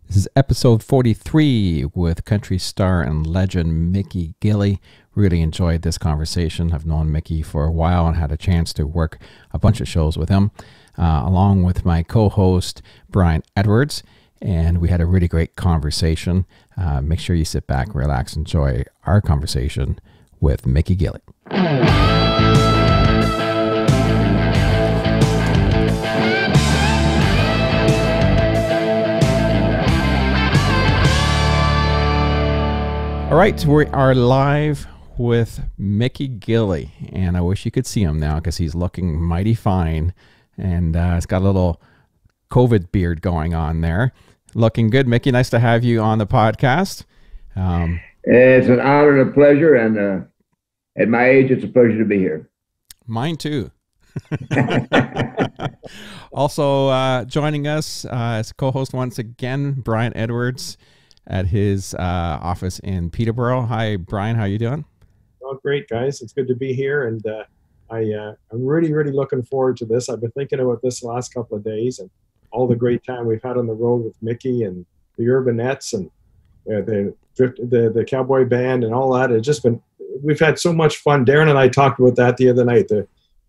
This is episode 43 with country star and legend Mickey Gilley. Really enjoyed this conversation. I've known Mickey for a while and had a chance to work a bunch of shows with him, along with my co-host Brian Edwards. And we had a really great conversation. Make sure you sit back, relax, enjoy our conversation with Mickey Gilley. All right, we are live with Mickey Gilley, and I wish you could see him now because he's looking mighty fine, and he's got a little COVID beard going on there. Looking good, Mickey. Nice to have you on the podcast. It's an honor and a pleasure, and at my age, it's a pleasure to be here. Mine too. Also joining us as co-host once again, Brian Edwards at his office in Peterborough. Hi, Brian. How you doing? Oh, great, guys. It's good to be here, and I'm really looking forward to this. I've been thinking about this the last couple of days, and all the great time we've had on the road with Mickey and the Urbanettes and the Cowboy Band and all that. It's just been, we've had so much fun. Darren and I talked about that the other night.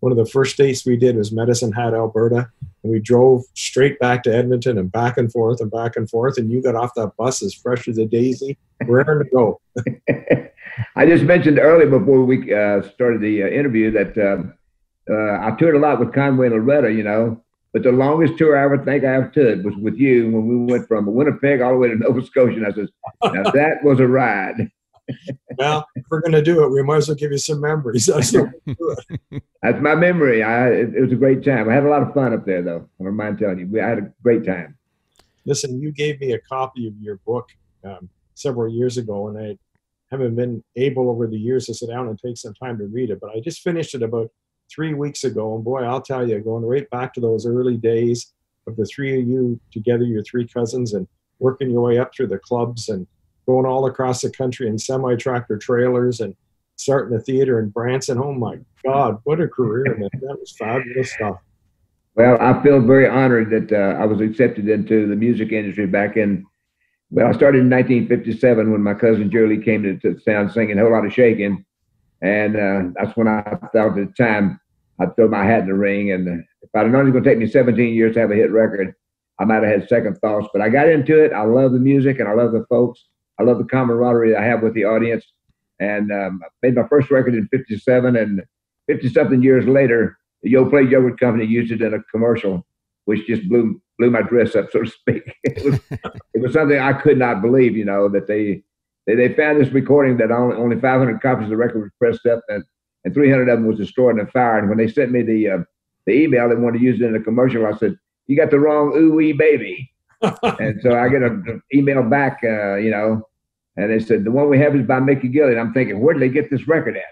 One of the first dates we did was Medicine Hat, Alberta, and we drove straight back to Edmonton and back and forth, and you got off that bus as fresh as a daisy, raring to go. I just mentioned earlier before we started the interview that I toured a lot with Conway and Loretta, you know, but the longest tour I ever think I ever took was with you when we went from Winnipeg all the way to Nova Scotia. And I said, now that was a ride. Well, if we're going to do it, we might as well give you some memories. That's my memory. It was a great time. I had a lot of fun up there, though. I don't mind telling you. I had a great time. Listen, you gave me a copy of your book several years ago, and I haven't been able over the years to sit down and take some time to read it, but I just finished it about 3 weeks ago, and boy, I'll tell you, going right back to those early days of the three of you together, your three cousins, and working your way up through the clubs and going all across the country in semi-tractor trailers and starting a theater in Branson. Oh my God, what a career, man. That was fabulous stuff. Well, I feel very honored that I was accepted into the music industry back in, well, I started in 1957 when my cousin Gilley came to town singing a whole lot of shaking. And that's when I thought at the time I'd throw my hat in the ring. And if I'd known it was going to take me 17 years to have a hit record, I might have had second thoughts. But I got into it. I love the music and I love the folks. I love the camaraderie I have with the audience. And I made my first record in 57, and 50-something years later, the Yo Play Yogurt Company used it in a commercial, which just blew my dress up, so to speak. It was something I could not believe, you know, that they found this recording that only 500 copies of the record was pressed up, and 300 of them was destroyed in a fire. And when they sent me the email, they wanted to use it in a commercial. I said, "You got the wrong ooh-wee baby." And so I get an email back, you know, and they said, "The one we have is by Mickey Gilley." And I'm thinking, where did they get this record at?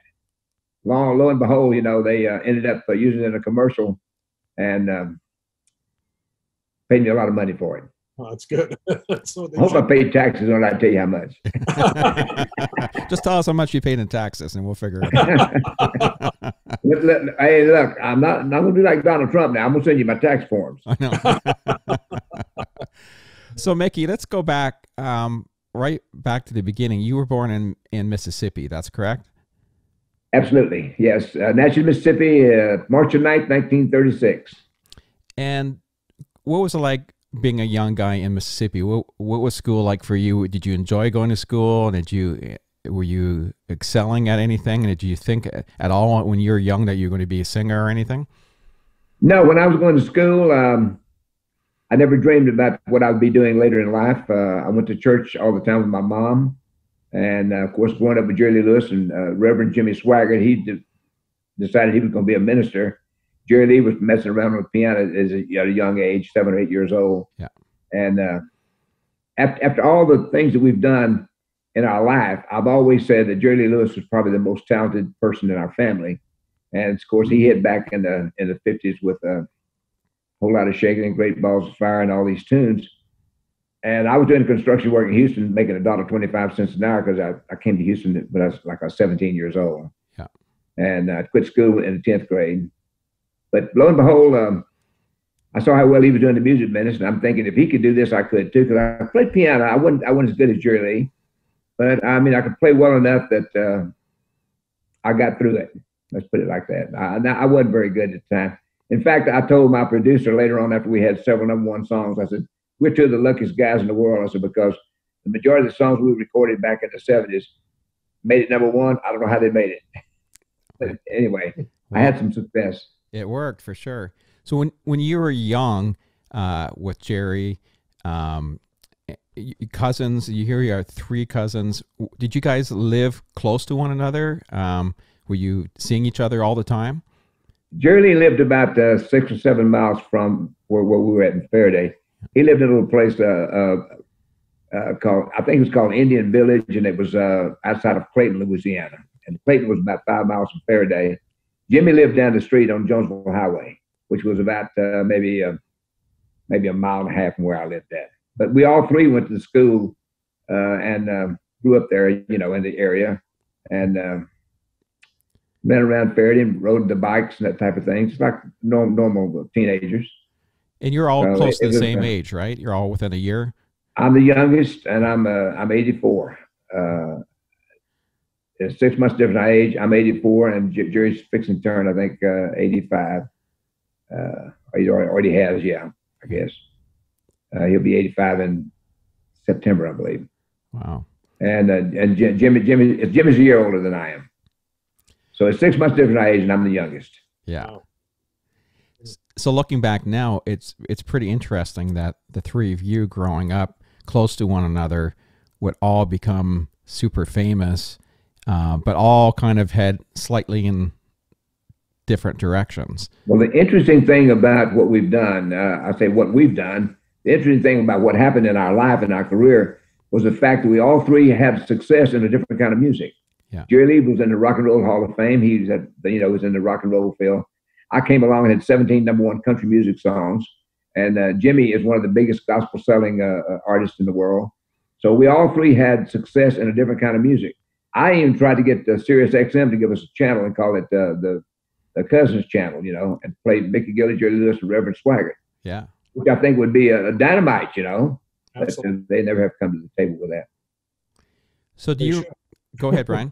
Lo and behold, you know, they ended up using it in a commercial and paid me a lot of money for it. Oh, that's good. So I hope I paid taxes on it. I'll tell you how much. Just tell us how much you paid in taxes and we'll figure it out. Hey, look, I'm not going to be like Donald Trump now. I'm going to send you my tax forms. I know. So, Mickey, let's go back right back to the beginning. You were born in Mississippi. That's correct? Absolutely. Yes. Natchez, Mississippi, March 9th, 1936. And what was it like being a young guy in Mississippi? What was school like for you? Did you enjoy going to school? Were you excelling at anything? And did you think at all when you were young that you were going to be a singer or anything? No, when I was going to school, I never dreamed about what I would be doing later in life. I went to church all the time with my mom. And of course, growing up with Jerry Lee Lewis and Reverend Jimmy Swaggart, he decided he was going to be a minister. Jerry Lee was messing around on the piano at a young age, 7 or 8 years old. Yeah. And after all the things that we've done in our life, I've always said that Jerry Lee Lewis was probably the most talented person in our family. And of course, he hit back in the 50s with a whole lot of shaking and Great Balls of Fire and all these tunes. And I was doing construction work in Houston, making $1.25 an hour because I came to Houston when I was 17 years old. Yeah. And I quit school in the 10th grade. But lo and behold, I saw how well he was doing the music business, and I'm thinking if he could do this, I could too. Because I played piano, I wasn't as good as Gilley, but I mean, I could play well enough that I got through it. Let's put it like that. I wasn't very good at the time. In fact, I told my producer later on after we had several #1 songs, I said, we're two of the luckiest guys in the world. I said, because the majority of the songs we recorded back in the 70s made it #1. I don't know how they made it. But anyway, I had some success. It worked for sure. So when you were young with Jerry, cousins, you hear you have 3 cousins. Did you guys live close to one another? Were you seeing each other all the time? Gilley lived about 6 or 7 miles from where we were at in Faraday. He lived in a little place called, I think it was called Indian Village, and it was outside of Clayton, Louisiana. And Clayton was about 5 miles from Faraday. Jimmy lived down the street on Jonesville Highway, which was about maybe a mile and a half from where I lived at. But we all 3 went to school and grew up there, you know, in the area, and ran around Faraday and rode the bikes and that type of thing. It's like normal teenagers. And you're all close to the same age, right? You're all within a year? I'm the youngest, and I'm 84. There's 6 months difference in our age. I'm 84, and Jerry's fixing to turn, I think, 85. He already has, yeah, I guess. He'll be 85 in September, I believe. Wow. And Jimmy's a year older than I am. So it's 6 months difference in our age, and I'm the youngest. Yeah. Wow. So looking back now, it's pretty interesting that the 3 of you growing up close to one another would all become super famous, but all kind of head slightly in different directions. Well, the interesting thing about what we've done, I say what we've done, the interesting thing about what happened in our life and our career was the fact that we all 3 had success in a different kind of music. Yeah. Jerry was in the Rock and Roll Hall of Fame. He was was in the rock and roll field. I came along and had 17 #1 country music songs. And Jimmy is one of the biggest gospel selling artists in the world. So we all 3 had success in a different kind of music. I even tried to get Sirius XM to give us a channel and call it the Cousins channel, you know, and play Mickey Gilley, Jerry Lewis, and Reverend Swaggart. Yeah. Which I think would be a dynamite, you know. But they never have come to the table with that. So go ahead, Brian.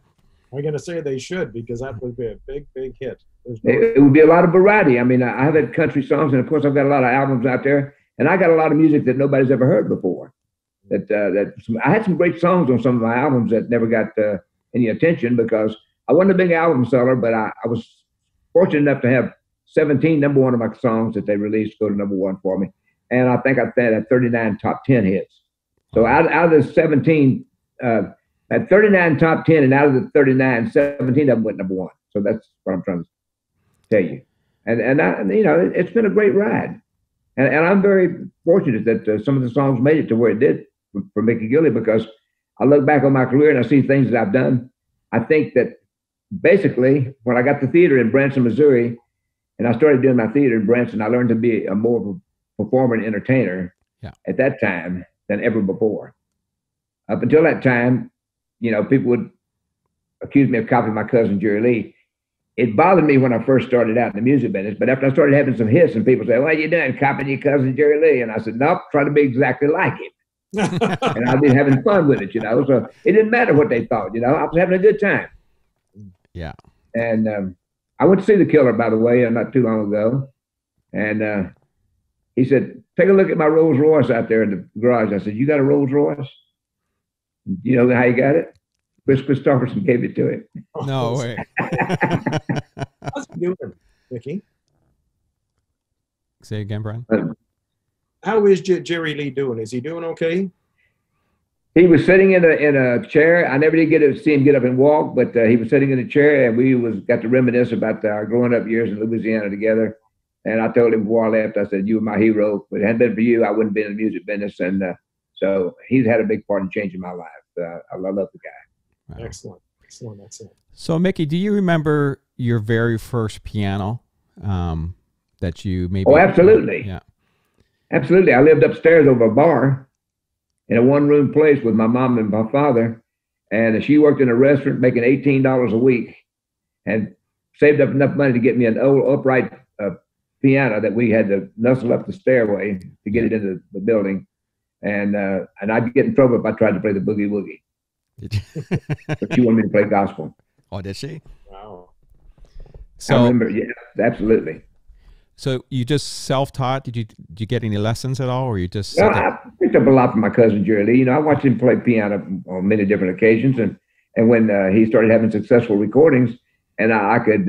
I'm going to say they should, because that would be a big, big hit. It would be a lot of variety. I mean, I have had country songs, and of course, I've got a lot of albums out there, and I got a lot of music that nobody's ever heard before. I had some great songs on some of my albums that never got any attention because I wasn't a big album seller, but I was fortunate enough to have 17 #1 of my songs that they released go to #1 for me, and I think I had 39 top 10 hits. So out of the 17. At 39 top 10, and out of the 39, 17 of them went #1. So that's what I'm trying to tell you. And I, you know, it's been a great ride. And I'm very fortunate that some of the songs made it to where it did for Mickey Gilley, because I look back on my career and I see things that I've done. I think that basically when I got the theater in Branson, Missouri, and I started doing my theater in Branson, I learned to be a more of a performer and entertainer at that time than ever before. Up until that time, you know, people would accuse me of copying my cousin Jerry Lee. It bothered me when I first started out in the music business, but after I started having some hits and people say, "What are you doing, copying your cousin Jerry Lee?" And I said, "Nope, try to be exactly like him." And I've been having fun with it, you know. So it didn't matter what they thought, you know. I was having a good time. Yeah. And I went to see The Killer, by the way, not too long ago. And he said, "Take a look at my Rolls Royce out there in the garage." I said, "You got a Rolls Royce? You know how you got it?" Chris Christopherson gave it to him. No way. How's he doing, Mickey? Say again, Brian. How is Jerry Lee doing? Is he doing okay? He was sitting in a chair. I never did get to see him get up and walk, but he was sitting in a chair, and we got to reminisce about our growing up years in Louisiana together. And I told him before I left, I said, "You were my hero. If it hadn't been for you, I wouldn't be in the music business." And so he's had a big part in changing my life. I love the guy. Wow. Excellent. So, Mickey, do you remember your very first piano that you maybe? Oh, absolutely. Yeah. Absolutely. I lived upstairs over a bar in a one-room place with my mom and my father, and she worked in a restaurant making $18 a week and saved up enough money to get me an old upright piano that we had to nuzzle up the stairway to get it into the building. And I'd get in trouble if I tried to play the boogie woogie. But she wanted me to play gospel. Oh, did she? Wow. So, I remember, yeah, absolutely. So you just self-taught? Did you get any lessons at all, or you just? Well, I picked up a lot from my cousin Gilley. You know, I watched him play piano on many different occasions, and when he started having successful recordings, and I could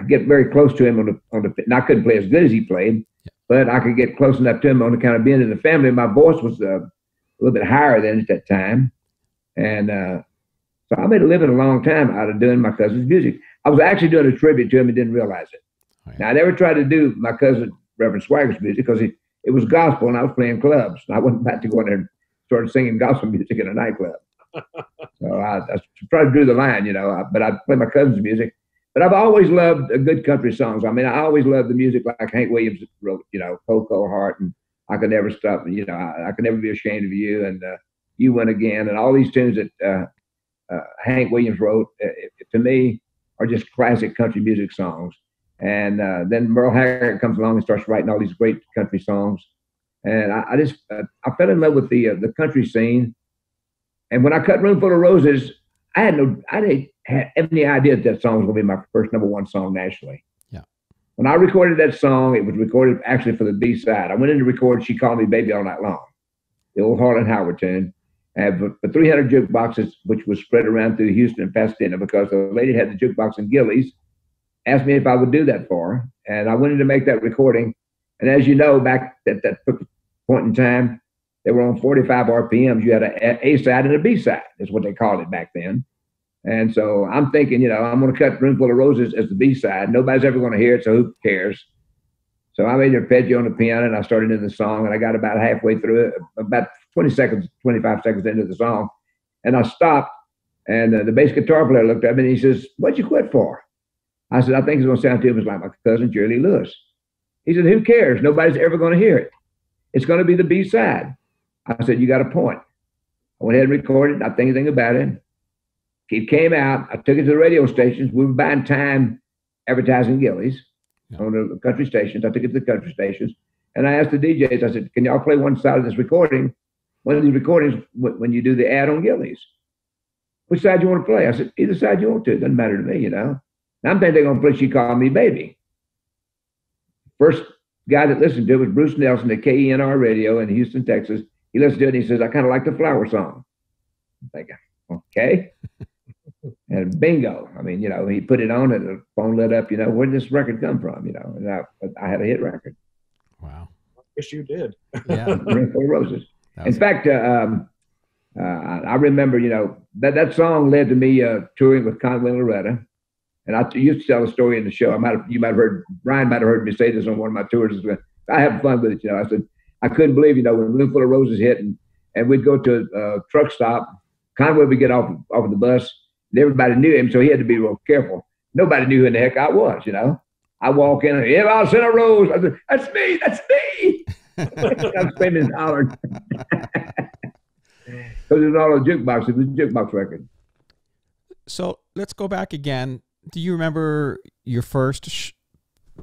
get very close to him on the. And I couldn't play as good as he played, but I could get close enough to him on account of being in the family. My voice was a little bit higher than at that time, and so I made a living a long time out of doing my cousin's music. I was actually doing a tribute to him and didn't realize it. Oh, yeah. Now, I never tried to do my cousin Reverend Swagger's music because it was gospel and I was playing clubs. And I wasn't about to go in there and start singing gospel music in a nightclub. So I tried to do the line, you know, but I play my cousin's music. But I've always loved good country songs. I mean, I always loved the music like Hank Williams wrote, you know, Cold Cold Heart and I Could Never Stop, you know, I Could Never Be Ashamed of You and You Win Again and all these tunes that Hank Williams wrote, to me, are just classic country music songs. And then Merle Haggard comes along and starts writing all these great country songs. And I just fell in love with the country scene. And when I cut Room Full of Roses, I didn't have any idea that song was going to be my first #1 song nationally. Yeah. When I recorded that song, it was recorded actually for the B-side. I went in to record She Called Me Baby All Night Long, the old Harlan Howard tune. And for 300 jukeboxes, which was spread around through Houston and Pasadena, because the lady had the jukebox in Gilley's, asked me if I would do that for her. And I went in to make that recording. And as you know, back at that point in time, they were on 45 RPMs. You had an A-side and a B-side, is what they called it back then. And so I'm thinking, you know, I'm going to cut Room Full of Roses as the B-side. Nobody's ever going to hear it, so who cares? So I made an arpeggio on the piano, and I started in the song, and I got about halfway through it, about 25 seconds into the song, and I stopped, and the bass guitar player looked at me, and he says, "What'd you quit for?" I said, "I think it's going to sound to him like my cousin Jerry Lewis." He said, "Who cares? Nobody's ever going to hear it. It's going to be the B-side." I said, "You got a point." I went ahead and recorded, not think anything about it. It came out. I took it to the radio stations. We were buying time advertising Gilley's. Yeah. On the country stations. I took it to the country stations, and I asked the DJs, I said, "Can y'all play one side of this recording, one of these recordings when you do the ad on Gilley's? Which side you want to play?" I said, "Either side you want to. It doesn't matter to me, you know." And I'm thinking they're going to play She Called Me Baby. First guy that listened to it was Bruce Nelson at KENR Radio in Houston, Texas. He listened to it and he says, "I kind of like the flower song." I'm thinking, okay. And bingo. I mean, you know, he put it on and the phone lit up, you know, where did this record come from? You know, and I had a hit record. Wow. I wish you did. Yeah. Room Full of Roses. In fact, I remember, you know, that song led to me touring with Conway and Loretta. And I used to tell a story in the show. You might have heard, Brian might have heard me say this on one of my tours. I have fun with it, you know. I said, I couldn't believe, you know, when Room Full of Roses hit and we'd go to a truck stop, Conway would get off of the bus. And everybody knew him, so he had to be real careful. Nobody knew who in the heck I was, you know. I walk in and, "If I was in a rose," I said, "That's me, that's me." I'm screaming and hollering. Because it was all a jukebox. It was a jukebox record. So let's go back again. Do you remember your first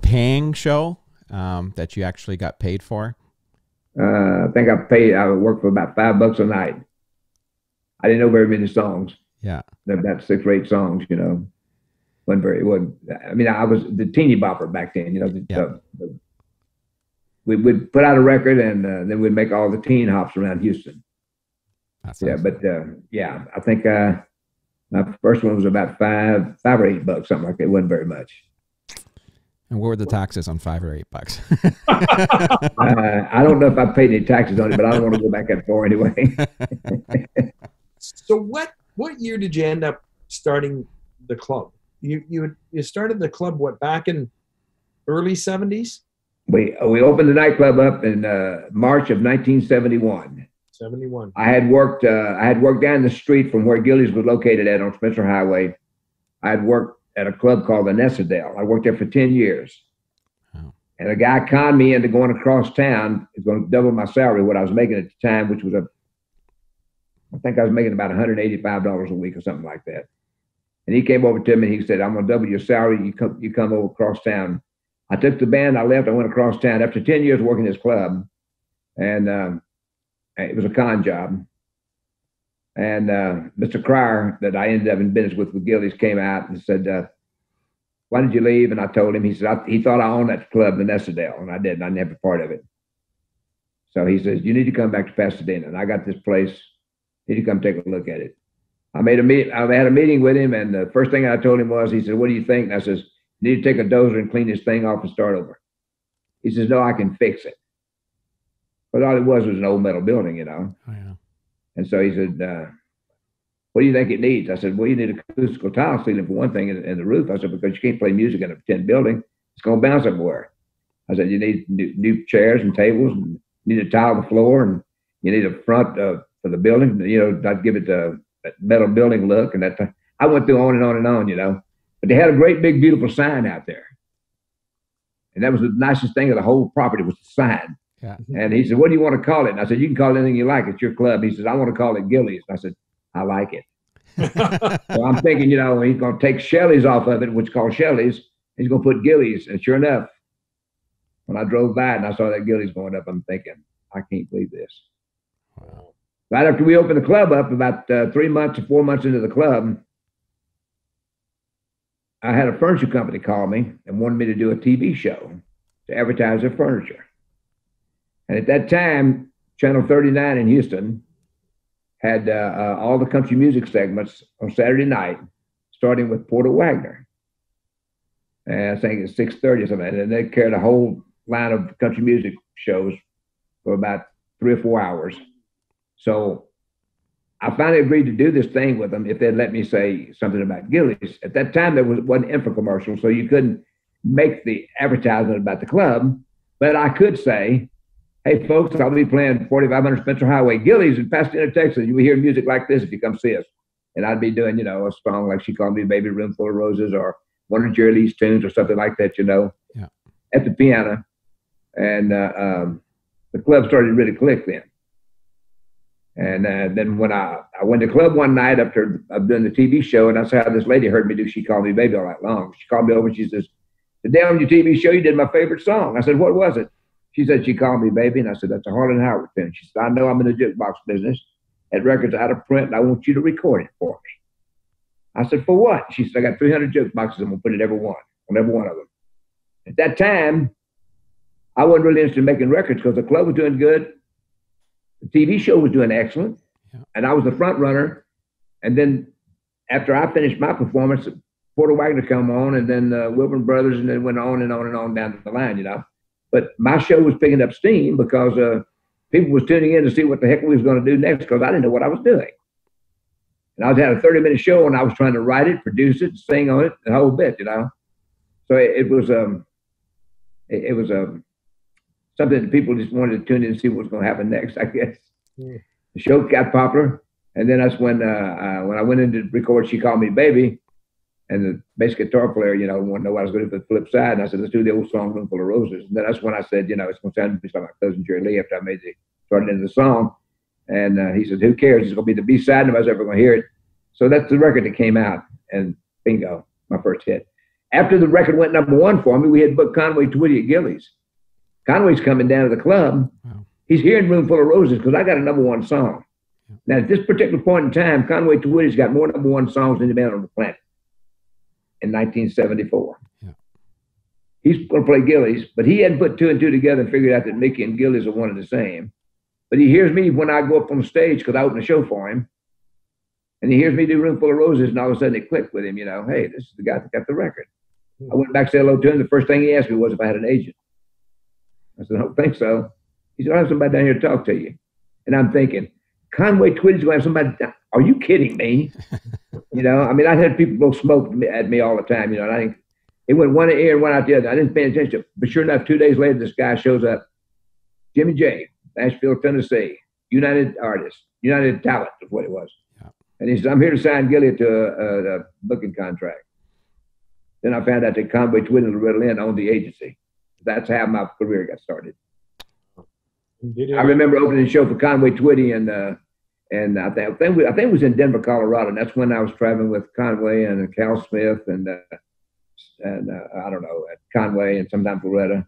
paying show that you actually got paid for? I think I worked for about $5 a night. I didn't know very many songs. Yeah. About 6 or 8 songs, you know. I mean, I was the teeny bopper back then, you know. We would put out a record and then we'd make all the teen hops around Houston. Yeah, but I think my first one was about $5 or $8, something like that. It wasn't very much. And what were the taxes on $5 or $8? I don't know if I paid any taxes on it, but I don't want to go back that far anyway. So what year did you end up starting the club? You started the club back in early 70s? We opened the nightclub up in March of 1971. 71. I had worked down the street from where Gilley's was located on Spencer Highway. I had worked at a club called the Nessadale. I worked there for 10 years. Oh. And a guy conned me into going across town. It's going to double my salary, what I was making at the time, which was I think I was making about $185 a week or something like that. And he came over to me and he said, "I'm going to double your salary. You come over across town I took the band, I left, I went across town after 10 years working this club. And it was a con job. And Mr. Cryer, that I ended up in business with Gilley's, came out and said, why did you leave? And I told him, he said, he thought I owned that club in Estadale, and I didn't. I never part of it. So he says, you need to come back to Pasadena. And I got this place. You need to come take a look at it. I had a meeting with him, and the first thing I told him was, he said, what do you think? And I says, you need to take a dozer and clean this thing off and start over. He says, no, I can fix it. But all it was an old metal building, you know. Oh, yeah. And so he said, what do you think it needs? I said, well, you need acoustical tile ceiling for one thing in the roof. I said, because you can't play music in a pretend building. It's going to bounce everywhere. I said, you need new chairs and tables, and you need to tile the floor, and you need a front for the building, you know, not give it that metal building look. And that I went through on and on and on, you know. But they had a great, big, beautiful sign out there. And that was the nicest thing of the whole property was the sign. Yeah. And he said, what do you want to call it? And I said, you can call it anything you like. It's your club. He says, I want to call it Gilley's. And I said, I like it. So I'm thinking, you know, he's going to take Shelley's off of it, which is called Shelley's. He's going to put Gilley's. And sure enough, when I drove by and I saw that Gilley's going up, I'm thinking, I can't believe this. Wow. Right after we opened the club up, about 3 months or 4 months into the club, I had a furniture company call me and wanted me to do a TV show to advertise their furniture. And at that time, Channel 39 in Houston had all the country music segments on Saturday night, starting with Porter Wagner. And I think it's 6:30 or something. And they carried a whole line of country music shows for about 3 or 4 hours. So I finally agreed to do this thing with them if they'd let me say something about Gilley's. At that time, there wasn't infomercial, so you couldn't make the advertisement about the club. But I could say, hey, folks, I'll be playing 4500 Spencer Highway, Gilley's in Pasadena, Texas. You will hear music like this if you come see us. And I'd be doing, you know, a song like She Called Me Baby, Room Full of Roses, or one of Jerry Lee's tunes or something like that, you know, yeah, at the piano. And the club started to really click then. And then when I went to the club one night after doing the TV show, and I saw how this lady heard me do She Called Me Baby all night long. She called me over and she says, today on your TV show, you did my favorite song. I said, what was it? She said, She Called Me Baby. And I said, that's a Harlan Howard tune. She said, I know I'm in the jukebox business. That record's out of print, and I want you to record it for me. I said, for what? She said, I got 300 jukeboxes. I'm going to put it on every one of them. At that time, I wasn't really interested in making records because the club was doing good. The TV show was doing excellent. Yeah. And I was the front runner. And then after I finished my performance, Porter Wagner come on, and then Wilburn Brothers, and then went on and on and on down the line, you know. But my show was picking up steam because people was tuning in to see what the heck we was going to do next because I didn't know what I was doing. And I had a 30-minute show, and I was trying to write it, produce it, sing on it, the whole bit, you know. So it was something that people just wanted to tune in and see what was going to happen next, I guess. Yeah. The show got popular, and then that's when I went in to record She Called Me Baby, and the bass guitar player, you know, wanted to know what I was going to do for the flip side, and I said, let's do the old song, Room Full of Roses. And then that's when I said, you know, it's going to sound like my cousin Jerry Lee after I started into the song. And he said, who cares? It's going to be the B-side. Nobody's ever going to hear it. So that's the record that came out, and bingo, my first hit. After the record went #1 for me, we had booked Conway Twitty at Gilley's. Conway's coming down to the club. Wow. He's hearing Room Full of Roses because I got a #1 song. Yeah. Now, at this particular point in time, Conway Twitty's got more #1 songs than any band on the planet in 1974. Yeah. He's going to play Gilley's, but he hadn't put 2 and 2 together and figured out that Mickey and Gilley's are one and the same. But he hears me when I go up on the stage because I open the show for him. And he hears me do Room Full of Roses, and all of a sudden it clicked with him, you know, hey, this is the guy that got the record. I went back to say hello to him. The first thing he asked me was if I had an agent. I said, I don't think so. He said, I have somebody down here to talk to you. And I'm thinking, Conway Twitty's going to have somebody down. Are you kidding me? You know, I mean, I had people blow smoke at me all the time, you know, and I think it went one ear and one out the other. I didn't pay attention. But sure enough, 2 days later, this guy shows up, Jimmy J, Nashville, Tennessee, United Artists, United Talent is what it was. Yeah. And he said, I'm here to sign Gilley to a booking contract. Then I found out that Conway Twitty and Loretta Lynn owned the agency. That's how my career got started. I remember opening the show for Conway Twitty, and I think it was in Denver, Colorado. And that's when I was traveling with Conway and Cal Smith and and I don't know, at Conway and sometimes Loretta.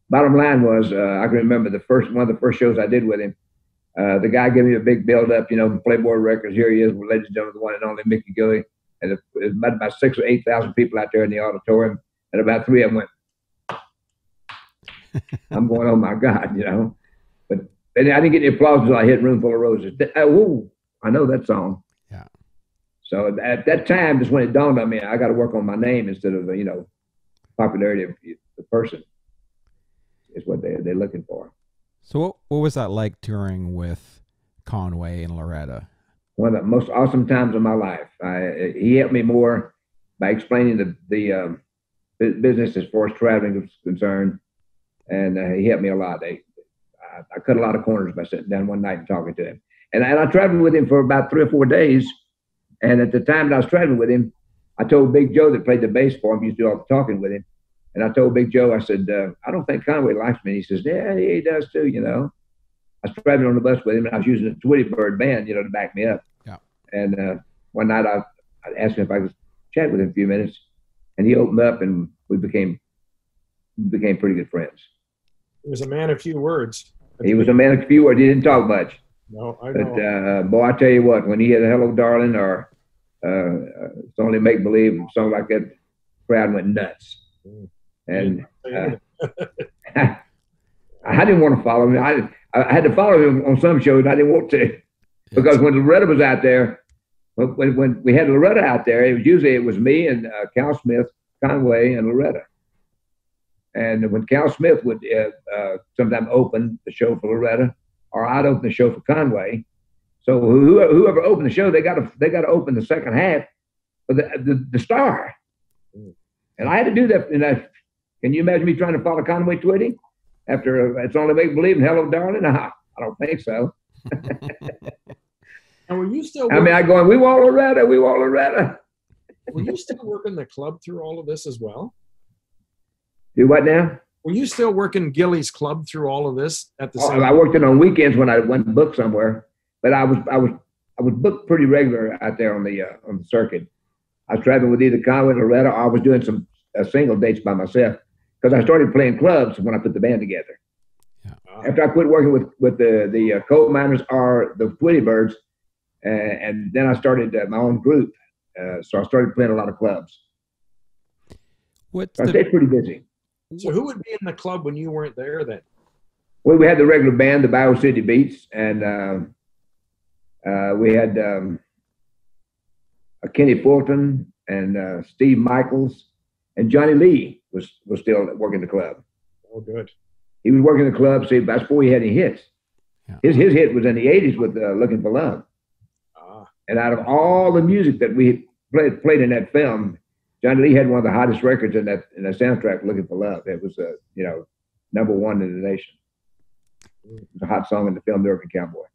Bottom line was, I can remember one of the first shows I did with him. The guy gave me a big build up, Playboy Records. Here he is, ladies and gentlemen, the one and only Mickey Gilley. And it was about 6,000 or 8,000 people out there in the auditorium. And about 3 of them went, I'm going, oh my God, But I didn't get any applause until I hit Room Full of Roses. Ooh, I know that song. Yeah. So at that time, just when it dawned on me, I got to work on my name instead of, popularity of the person is what they're looking for. So what was that like touring with Conway and Loretta? One of the most awesome times of my life. He helped me more by explaining the business as far as traveling is concerned, and he helped me a lot. I cut a lot of corners by sitting down one night and talking to him. And I traveled with him for about 3 or 4 days. And at the time that I was traveling with him, I told Big Joe that played the bass for him, used to do all the talking with him. And I told Big Joe, I said, I don't think Conway likes me. And he says, yeah, he does too, I was traveling on the bus with him, and I was using the Twitty Bird band, to back me up. Yeah. And one night I asked him if I could chat with him a few minutes, and he opened up, and we became pretty good friends. He was a man of few words. He was a man of few words. He didn't talk much. No, I know. But boy, I tell you what, when he had a Hello Darling or It's Only Make Believe, something like that, the crowd went nuts. And I didn't want to follow him. I had to follow him on some shows. I didn't want to, because when Loretta was out there, when we had Loretta out there, it was me and Cal Smith, Conway, and Loretta. And when Cal Smith would sometimes open the show for Loretta, or I'd open the show for Conway. So whoever opened the show, they got to open the second half for the star. And I had to do that. Can you imagine me trying to follow Conway Twitty after It's Only Make Believe and Hello Darling? I don't think so. And were you still? I going, we want Loretta, we want Loretta. Were you still working the club through all of this as well? Do what now? Were you still working Gilley's club through all of this at the same time? I worked it on weekends when I went to book somewhere, but I was booked pretty regular out there on the circuit. I was traveling with either Conway or Loretta, or I was doing some single dates by myself, because I started playing clubs when I put the band together. Yeah. After I quit working with the coal miners or the Twitty Birds, and then I started my own group. So I started playing a lot of clubs. So I stayed pretty busy. So who would be in the club when you weren't there then? Well, we had the regular band, the Bio City Beats, and we had Kenny Fulton and Steve Michaels, and Johnny Lee was still working the club. Oh, good. He was working the club. See, that's before he had any hits. Yeah. His hit was in the '80s with "Looking for Love." And out of all the music that we played in that film, Johnny Lee had one of the hottest records in that soundtrack, "Looking for Love." It was #1 in the nation. It was a hot song in the film, "The Urban Cowboy."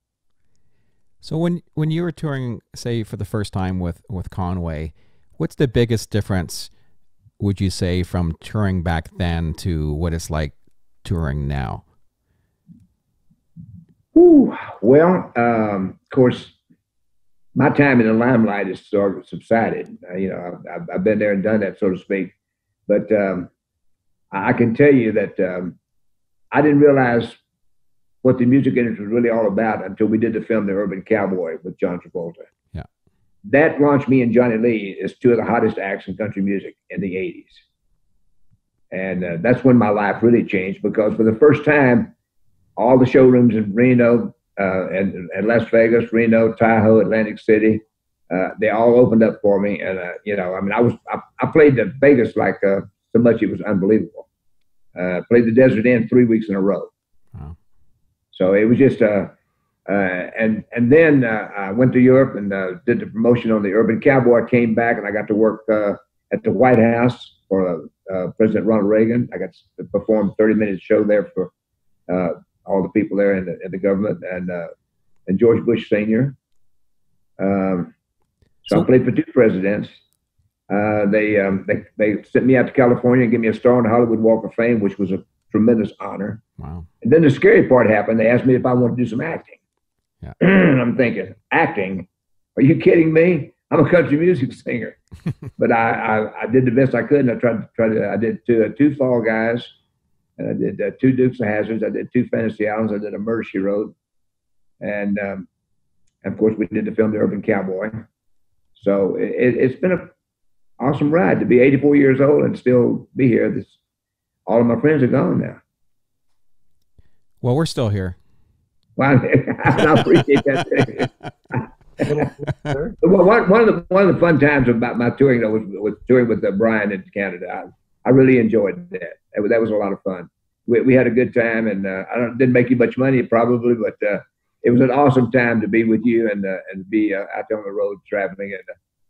So when you were touring, say for the first time with Conway, what's the biggest difference, would you say, from touring back then to what it's like touring now? Ooh, well, of course, my time in the limelight has sort of subsided. I've been there and done that, so to speak. But I can tell you that I didn't realize what the music industry was really all about until we did the film "The Urban Cowboy" with John Travolta. Yeah, that launched me and Johnny Lee as two of the hottest acts in country music in the '80s. And that's when my life really changed, because for the first time, all the showrooms in Reno, and Las Vegas, Reno, Tahoe, Atlantic City, they all opened up for me. And I played the Vegas like so much it was unbelievable. Played the Desert Inn 3 weeks in a row. Wow. So it was just and then I went to Europe and did the promotion on the Urban Cowboy. Came back and I got to work at the White House for President Ronald Reagan. I got to perform a 30-minute show there for all the people there in the government, and George Bush Sr. So I played for 2 presidents. They sent me out to California and gave me a star on the Hollywood Walk of Fame, which was a tremendous honor. Wow. And then the scary part happened. They asked me if I wanted to do some acting. Yeah. I'm thinking, acting? Are you kidding me? I'm a country music singer. But I did the best I could, and I did two Fall Guys, and I did two Dukes of Hazzards, I did two Fantasy Islands, I did a Murder, She Wrote, and of course we did the film The Urban Cowboy. So it's been an awesome ride to be 84 years old and still be here. All of my friends are gone now. Well, we're still here. Well, I appreciate that. Well, one of the fun times about my touring though was touring with Brian in Canada. I really enjoyed that. That was a lot of fun. We had a good time, and didn't make you much money probably, but it was an awesome time to be with you and be out there on the road traveling and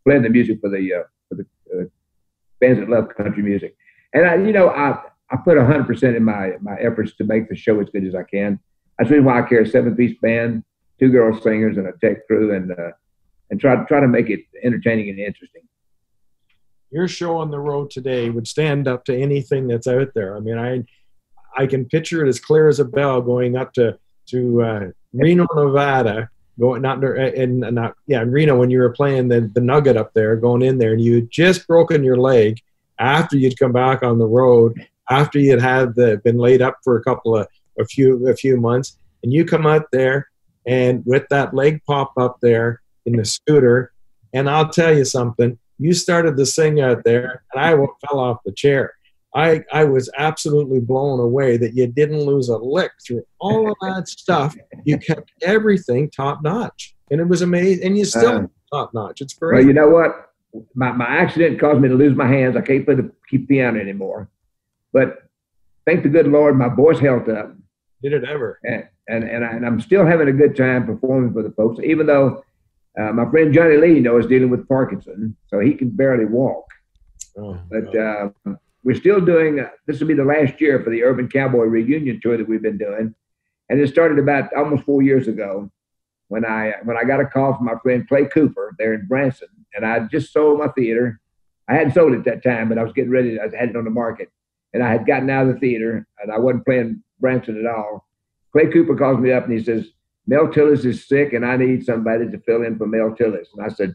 playing the music for the fans that love country music. And I put 100% in my efforts to make the show as good as I can. That's the reason why I carry a 7-piece band, 2 girl singers, and a tech crew, and try to make it entertaining and interesting. Your show on the road today would stand up to anything that's out there. I mean, I can picture it as clear as a bell going up to Reno, Nevada, in Reno when you were playing the Nugget up there, going in there, and you had just broken your leg after you'd come back on the road, after you'd been laid up for a few months, and you come out there and with that leg pop up there in the scooter, and I'll tell you something, you started to sing out there, and I fell off the chair. I was absolutely blown away that you didn't lose a lick through all of that stuff. You kept everything top notch, and it was amazing. And you still top notch. It's great. Well, you know what? My accident caused me to lose my hands. I can't play the piano anymore. But thank the good Lord, my voice held up. Did it ever? And I'm still having a good time performing for the folks, even though my friend Johnny Lee, is dealing with Parkinson, so he can barely walk. We're still doing, this will be the last year for the Urban Cowboy reunion tour that we've been doing. And it started about almost 4 years ago when I got a call from my friend Clay Cooper there in Branson. And I just sold my theater. I hadn't sold it at that time, but I was getting ready. I had it on the market. And I had gotten out of the theater, and I wasn't playing Branson at all. Clay Cooper calls me up, and he says, Mel Tillis is sick, and I need somebody to fill in for Mel Tillis. And I said,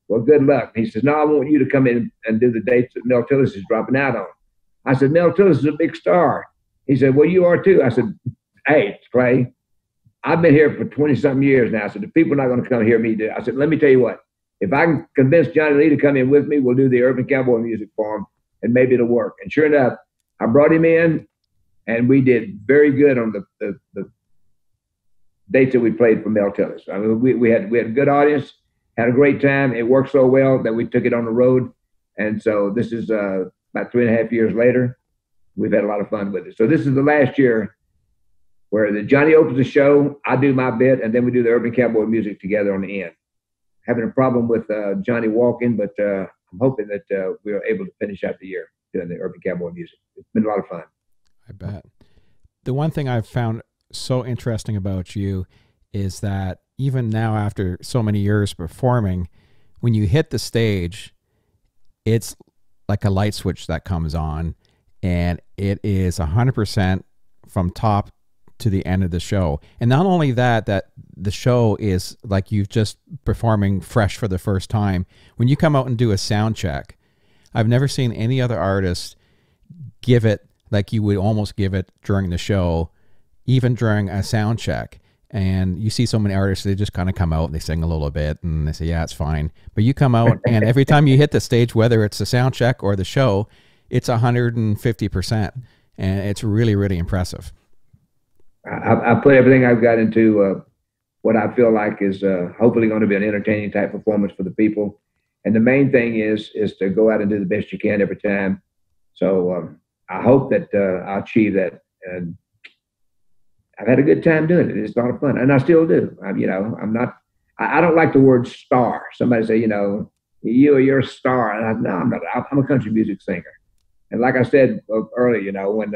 well, good luck. And he says, no, I want you to come in and do the dates that Mel Tillis is dropping out on. I said, Mel Tillis is a big star. He said, well, you are too. I said, hey, Clay, I've been here for 20-something years now. I said, the people are not going to come hear me do it. I said, let me tell you what. If I can convince Johnny Lee to come in with me, we'll do the Urban Cowboy music for him, and maybe it'll work. And sure enough, I brought him in, and we did very good on the dates that we played for Mel Tillis. I mean, we had a good audience, had a great time. It worked so well that we took it on the road. And so this is about 3.5 years later. We've had a lot of fun with it. So this is the last year where Johnny opens the show, I do my bit, and then we do the Urban Cowboy music together on the end. Having a problem with Johnny walking, but I'm hoping that we are able to finish out the year doing the Urban Cowboy music. It's been a lot of fun. I bet. The one thing I've found so interesting about you is that even now, after so many years performing, when you hit the stage, it's like a light switch that comes on, and it is 100% from top to the end of the show. And not only that the show is like you've just performing fresh for the first time. When you come out and do a sound check, I've never seen any other artist give it like you would almost give it during the show, even during a sound check. And you see so many artists, they just kind of come out and they sing a little bit and they say, yeah, it's fine. But you come out and every time you hit the stage, whether it's the sound check or the show, it's 150%. And it's really, really impressive. I put everything I've got into what I feel like is hopefully going to be an entertaining type performance for the people. And the main thing is to go out and do the best you can every time. So I hope that I'll achieve that. And I've had a good time doing it. It's a lot of fun, and I still do. I don't like the word star. Somebody say, you're a star. And no, I'm not. I'm a country music singer. And like I said earlier, when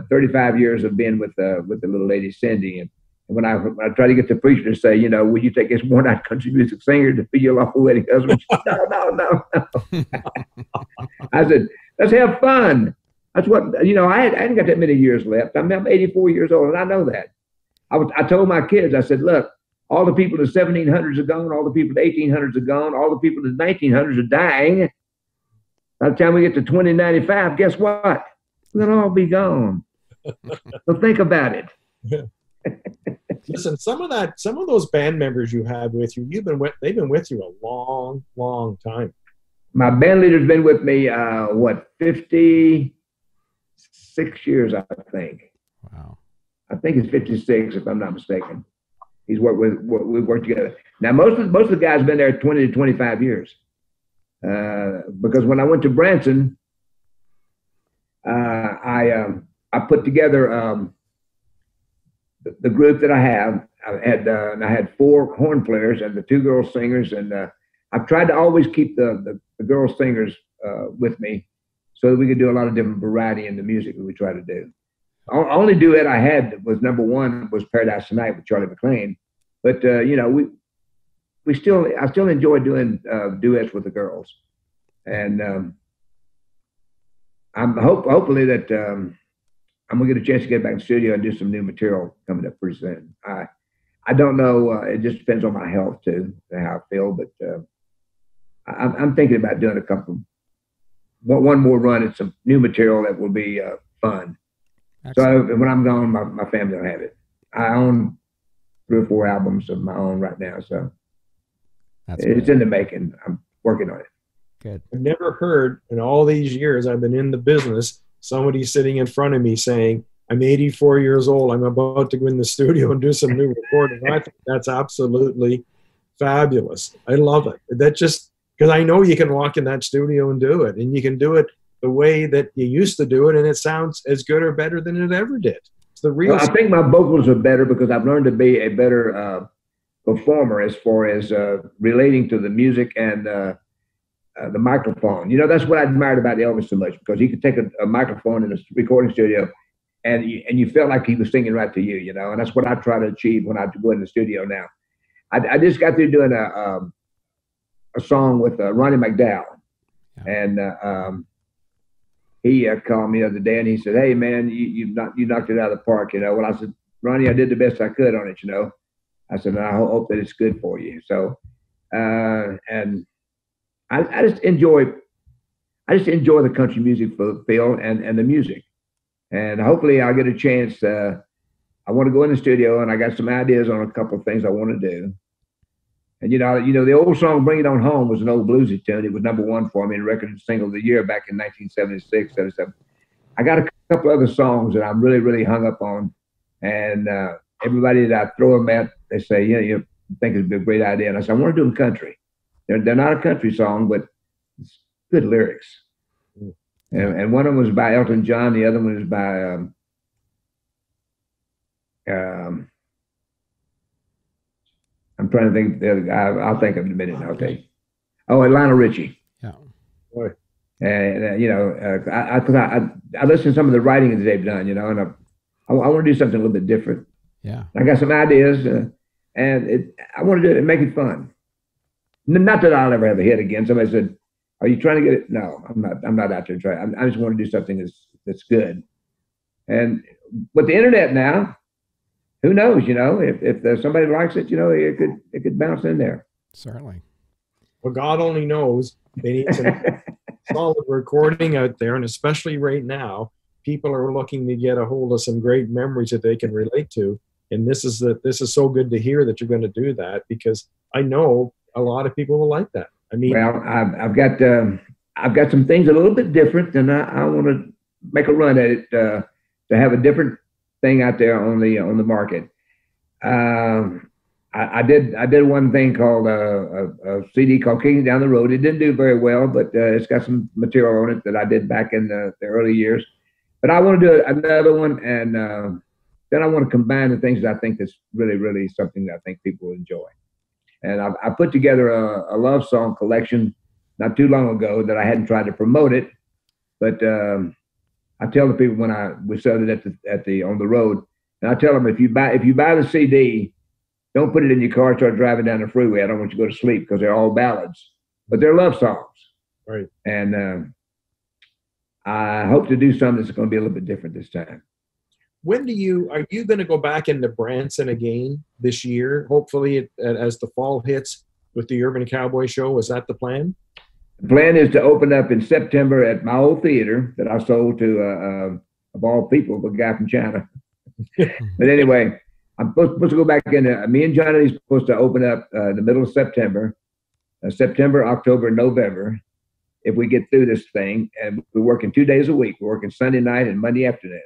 35 years of being with the little lady Cindy, and when I try to get the preacher to say, would you take this worn-out country music singer to be your lawful wedding husband? No. I said, let's have fun. That's what, I hadn't got that many years left. I'm 84 years old, and I know that. I told my kids, I said, look, All the people in the 1700s are gone. All the people in the 1800s are gone. All the people in the 1900s are dying. By the time we get to 2095, guess what? We're going to all be gone. So think about it. Listen, some of those band members you had with you, they've been with you a long, long time. My band leader's been with me, 56 years, I think. Wow. I think it's 56, if I'm not mistaken. We've worked together. Now, most of the guys have been there 20 to 25 years. Because when I went to Branson, I put together the group that I have. I had 4 horn players and the 2 girl singers, and I've tried to always keep the girl singers with me so that we could do a lot of different variety in the music that we try to do. Only duet I had that was #1 was Paradise Tonight with Charlie McLean, but you know, I still enjoy doing duets with the girls, and I'm hopefully that I'm gonna get a chance to get back in the studio and do some new material coming up pretty soon. I don't know. It just depends on my health too, and how I feel. But I'm thinking about doing one more run at some new material that will be fun. Excellent. So when I'm gone, my family will have it. I own 3 or 4 albums of my own right now, so it's in the making. I'm working on it. Good. I've never heard in all these years I've been in the business somebody sitting in front of me saying, I'm 84 years old. I'm about to go in the studio and do some new recording. I think that's absolutely fabulous. I love it. That just because I know you can walk in that studio and do it, and you can do it the way that you used to do it, and it sounds as good or better than it ever did. It's the real. Well, I think my vocals are better because I've learned to be a better performer as far as relating to the music and the microphone. You know, that's what I admired about Elvis so much, because he could take a microphone in a recording studio and you felt like he was singing right to you, you know, and that's what I try to achieve when I go in the studio now. I just got through doing a song with Ronnie McDowell, and he called me the other day and he said, hey man, you knocked it out of the park, you know. Well, I said, Ronnie, I did the best I could on it, you know. I said, and I hope that it's good for you. So, and I just enjoy the country music feel and the music, and hopefully I'll get a chance. I want to go in the studio, and I got some ideas on a couple of things I want to do. And you know, the old song "Bring It On Home" was an old bluesy tune. It was #1 for me in record single of the year back in 1976, 77. I got a couple other songs that I'm really, really hung up on, and everybody that I throw them at, they say, yeah, you think it'd be a great idea. And I said, I want to do them country. They're not a country song, but it's good lyrics. And one of them was by Elton John. The other one is by I'm trying to think of the other guy. I'll think of it in a minute. Okay. Oh, Lionel Richie. Yeah. Boy. And you know, I listen to some of the writing that they've done, you know, and I want to do something a little bit different. Yeah. I got some ideas, and I want to do it and make it fun. Not that I'll ever have a hit again. Somebody said, "Are you trying to get it?" No, I'm not. I'm not out there trying. I just want to do something that's good. And with the internet now, who knows? You know, if somebody likes it, you know, it could bounce in there. Certainly. Well, God only knows. They need some solid recording out there, and especially right now, people are looking to get a hold of some great memories that they can relate to. And this is so good to hear that you're going to do that, because I know a lot of people will like that. I mean, well, I've got some things a little bit different, and I want to make a run at it to have a different thing out there on the market. I did one thing called a CD called Kicking Down the Road. It didn't do very well, but it's got some material on it that I did back in the early years. But I want to do another one, and then I want to combine the things that I think that's really, really something that I think people will enjoy. And I put together a love song collection not too long ago that I hadn't tried to promote it, but I tell the people when we sell it on the road, and I tell them if you buy the CD, don't put it in your car and start driving down the freeway. I don't want you to go to sleep, because they're all ballads, but they're love songs. Right. And I hope to do something that's going to be a little bit different this time. when are you going to go back into Branson again this year? Hopefully, as the fall hits with the Urban Cowboy Show. Is that the plan? The plan is to open up in September at my old theater that I sold to, of all people, a guy from China. But anyway, I'm supposed to go back in. Me and Johnny are supposed to open up in the middle of September, September, October, November, if we get through this thing. And we're working 2 days a week. We're working Sunday night and Monday afternoon.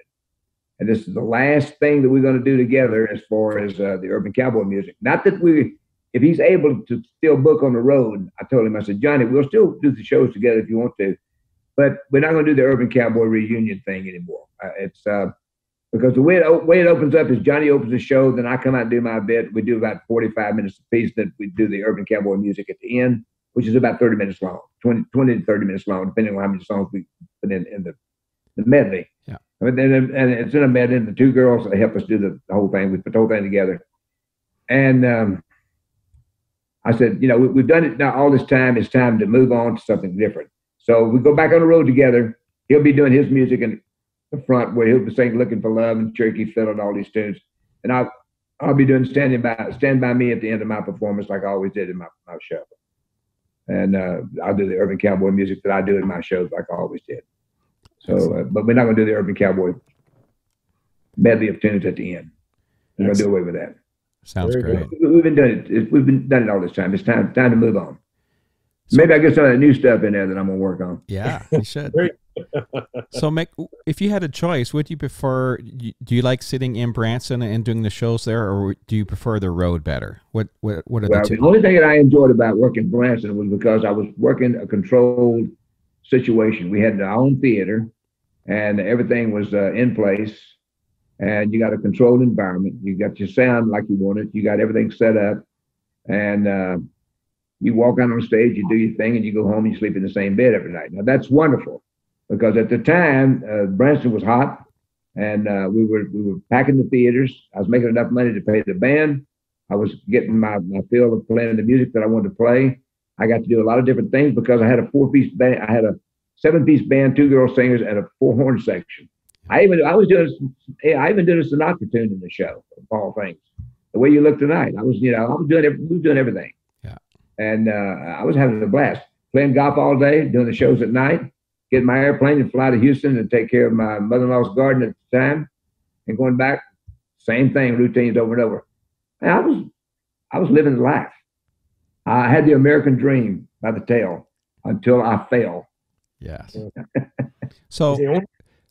And this is the last thing that we're going to do together as far as the Urban Cowboy music. Not that if he's able to still book on the road, I told him, I said, Johnny, we'll still do the shows together if you want to, but we're not going to do the Urban Cowboy reunion thing anymore. It's because the way it opens up is Johnny opens the show, then I come out and do my bit. We do about 45 minutes a piece, then we do the Urban Cowboy music at the end, which is about 30 minutes long, 20 to 30 minutes long, depending on how many songs we put in the medley. Yeah. And it's in a medley, and the two girls, they help us do the whole thing. We put the whole thing together. And I said, we've done it now all this time. It's time to move on to something different. So we go back on the road together. He'll be doing his music in the front where he'll be singing Looking for Love and Cherokee Fiddle and all these tunes. And I'll be doing Stand By Me at the end of my performance like I always did in my show. And I'll do the Urban Cowboy music that I do in my shows like I always did. So, but we're not going to do the Urban Cowboy medley of tunes at the end. We're going to do away with that. Sounds great. We've been doing it. We've been done it all this time. It's time to move on. So, maybe I get some of that new stuff in there that I'm going to work on. Yeah, you should. So, Mick, if you had a choice, would you prefer? Do you like sitting in Branson and doing the shows there, or do you prefer the road better? What are the two? The only thing that I enjoyed about working in Branson was because I was working a controlled situation. We had our own theater, and everything was in place. And you got a controlled environment. You got your sound like you want it. You got everything set up. And you walk out on stage, you do your thing, and you go home and you sleep in the same bed every night. Now, that's wonderful because at the time, Branson was hot, and we were packing the theaters. I was making enough money to pay the band. I was getting my fill of playing the music that I wanted to play. I got to do a lot of different things because I had a 4-piece band. I had a 7-piece band, 2 girl singers, and a 4-horn section. I even doing a Sinatra tune in the show, of all things. The Way You Look Tonight. I was doing everything. Yeah. And I was having a blast. Playing golf all day, doing the shows at night, getting my airplane and fly to Houston and take care of my mother-in-law's garden at the time, and going back, same thing, routines over and over. And I was living life. I had the American dream by the tail until I fell. Yes. So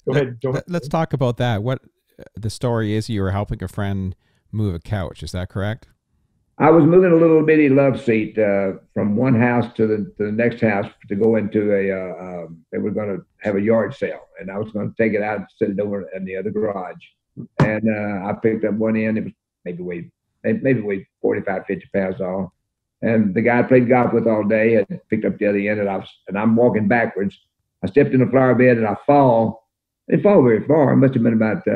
Go ahead. Let's talk about that. What the story is, you were helping a friend move a couch. Is that correct? I was moving a little bitty love seat from one house to the next house to go into they were going to have a yard sale, and I was going to take it out and set it over in the other garage. And I picked up one end. It was maybe weighed 45, 50 pounds all. And the guy I played golf with all day had picked up the other end, and I'm walking backwards. I stepped in the flower bed and I fall. It didn't fall very far. It must have been about,